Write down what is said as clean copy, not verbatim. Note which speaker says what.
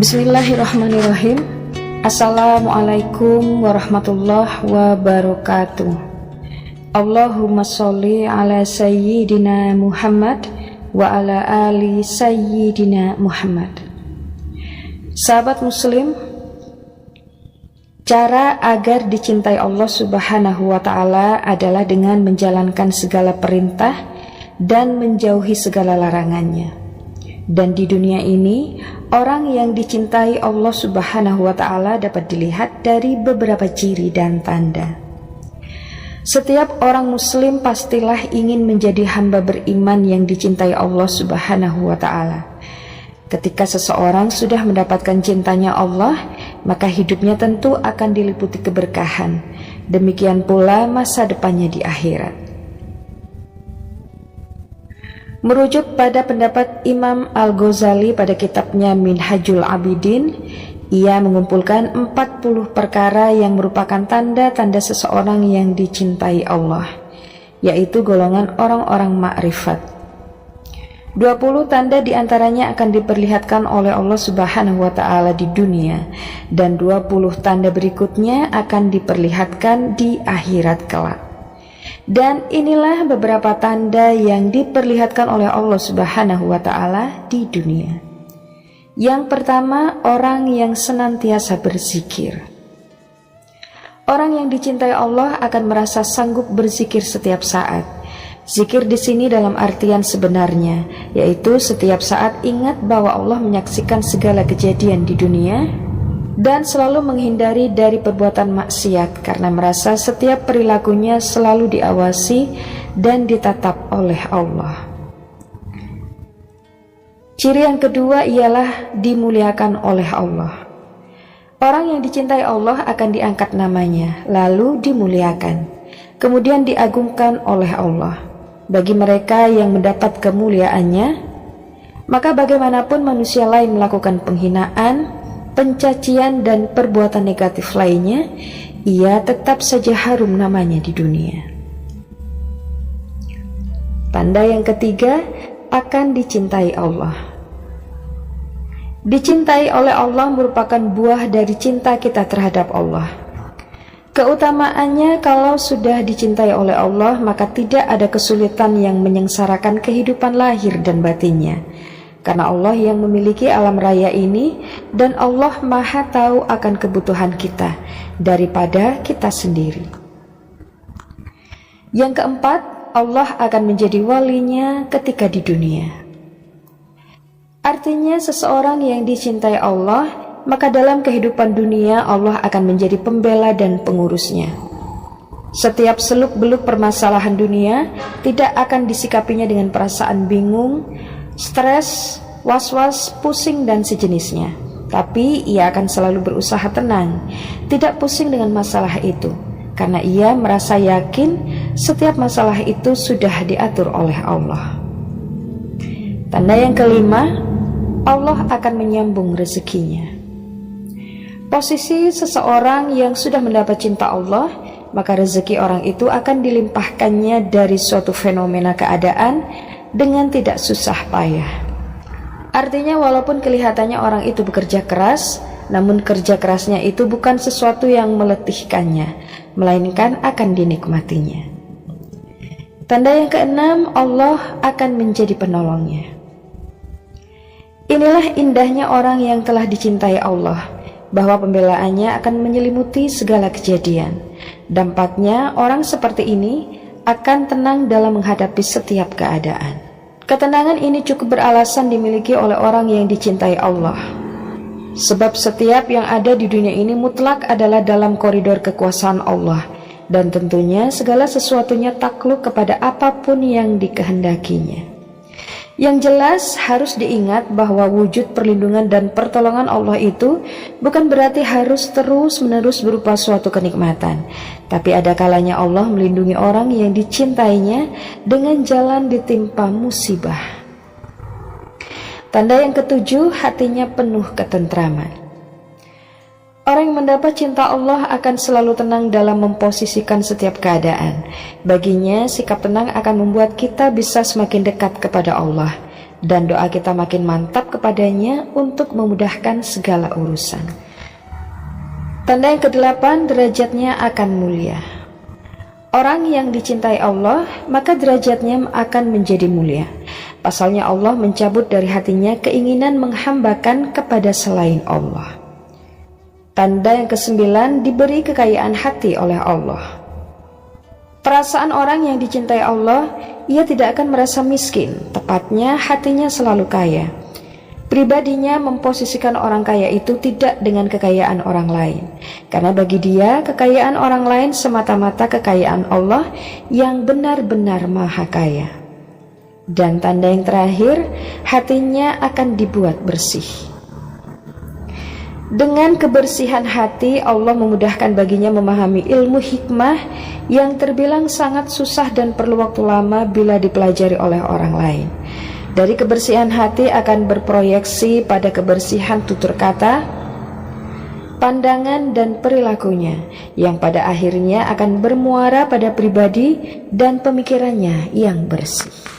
Speaker 1: Bismillahirrahmanirrahim. Assalamualaikum warahmatullahi wabarakatuh. Allahumma sholli ala sayyidina Muhammad wa ala ali sayyidina Muhammad. Sahabat muslim, cara agar dicintai Allah Subhanahu wa ta'ala adalah dengan menjalankan segala perintah dan menjauhi segala larangannya. Dan di dunia ini, orang yang dicintai Allah Subhanahu wa ta'ala dapat dilihat dari beberapa ciri dan tanda. Setiap orang muslim pastilah ingin menjadi hamba beriman yang dicintai Allah Subhanahu wa ta'ala. Ketika seseorang sudah mendapatkan cintanya Allah, maka hidupnya tentu akan diliputi keberkahan. Demikian pula masa depannya di akhirat. Merujuk pada pendapat Imam Al-Ghazali pada kitabnya Minhajul Abidin, ia mengumpulkan 40 perkara yang merupakan tanda-tanda seseorang yang dicintai Allah, yaitu golongan orang-orang makrifat. 20 tanda diantaranya akan diperlihatkan oleh Allah Subhanahu wa ta'ala di dunia, dan 20 tanda berikutnya akan diperlihatkan di akhirat kelak. Dan inilah beberapa tanda yang diperlihatkan oleh Allah Subhanahu wa ta'ala di dunia. Yang pertama, orang yang senantiasa berzikir. Orang yang dicintai Allah akan merasa sanggup berzikir setiap saat. Zikir di sini dalam artian sebenarnya, yaitu setiap saat ingat bahwa Allah menyaksikan segala kejadian di dunia dan selalu menghindari dari perbuatan maksiat karena merasa setiap perilakunya selalu diawasi dan ditatap oleh Allah. Ciri yang kedua ialah dimuliakan oleh Allah. Orang yang dicintai Allah akan diangkat namanya, lalu dimuliakan, kemudian diagungkan oleh Allah. Bagi mereka yang mendapat kemuliaannya, maka bagaimanapun manusia lain melakukan penghinaan, pencacian dan perbuatan negatif lainnya, ia tetap saja harum namanya di dunia. Tanda yang ketiga, akan dicintai Allah. Dicintai oleh Allah merupakan buah dari cinta kita terhadap Allah. Keutamaannya, kalau sudah dicintai oleh Allah, maka tidak ada kesulitan yang menyengsarakan kehidupan lahir dan batinnya. Karena Allah yang memiliki alam raya ini, dan Allah maha tahu akan kebutuhan kita daripada kita sendiri. Yang keempat, Allah akan menjadi walinya ketika di dunia. Artinya seseorang yang dicintai Allah, maka dalam kehidupan dunia Allah akan menjadi pembela dan pengurusnya. Setiap seluk-beluk permasalahan dunia tidak akan disikapinya dengan perasaan bingung, stres, was-was, pusing dan sejenisnya. Tapi ia akan selalu berusaha tenang, tidak pusing dengan masalah itu, karena ia merasa yakin setiap masalah itu sudah diatur oleh Allah. Tanda yang kelima, Allah akan menyambung rezekinya. Posisi seseorang yang sudah mendapat cinta Allah, maka rezeki orang itu akan dilimpahkannya dari suatu fenomena keadaan dengan tidak susah payah. Artinya walaupun kelihatannya orang itu bekerja keras, namun kerja kerasnya itu bukan sesuatu yang meletihkannya, melainkan akan dinikmatinya. Tanda yang keenam, Allah akan menjadi penolongnya. Inilah indahnya orang yang telah dicintai Allah, bahwa pembelaannya akan menyelimuti segala kejadian. Dampaknya orang seperti ini akan tenang dalam menghadapi setiap keadaan. Ketenangan ini cukup beralasan dimiliki oleh orang yang dicintai Allah. Sebab setiap yang ada di dunia ini mutlak adalah dalam koridor kekuasaan Allah, dan tentunya segala sesuatunya takluk kepada apapun yang dikehendakinya. Yang jelas harus diingat bahwa wujud perlindungan dan pertolongan Allah itu bukan berarti harus terus-menerus berupa suatu kenikmatan. Tapi ada kalanya Allah melindungi orang yang dicintainya dengan jalan ditimpa musibah. Tanda yang ketujuh, hatinya penuh ketentraman. Orang yang mendapat cinta Allah akan selalu tenang dalam memposisikan setiap keadaan. Baginya, sikap tenang akan membuat kita bisa semakin dekat kepada Allah. dan doa kita makin mantap kepadanya untuk memudahkan segala urusan. Tanda yang ke-8, derajatnya akan mulia. Orang yang dicintai Allah, maka derajatnya akan menjadi mulia. Pasalnya Allah mencabut dari hatinya keinginan menghambakan kepada selain Allah. Tanda yang ke-9, diberi kekayaan hati oleh Allah. Perasaan orang yang dicintai Allah, ia tidak akan merasa miskin, tepatnya hatinya selalu kaya. Pribadinya memposisikan orang kaya itu tidak dengan kekayaan orang lain, karena bagi dia kekayaan orang lain semata-mata kekayaan Allah yang benar-benar maha kaya. Dan tanda yang terakhir, hatinya akan dibuat bersih. Dengan kebersihan hati, Allah memudahkan baginya memahami ilmu hikmah yang terbilang sangat susah dan perlu waktu lama bila dipelajari oleh orang lain. Dari kebersihan hati akan berproyeksi pada kebersihan tutur kata, pandangan dan perilakunya, yang pada akhirnya akan bermuara pada pribadi dan pemikirannya yang bersih.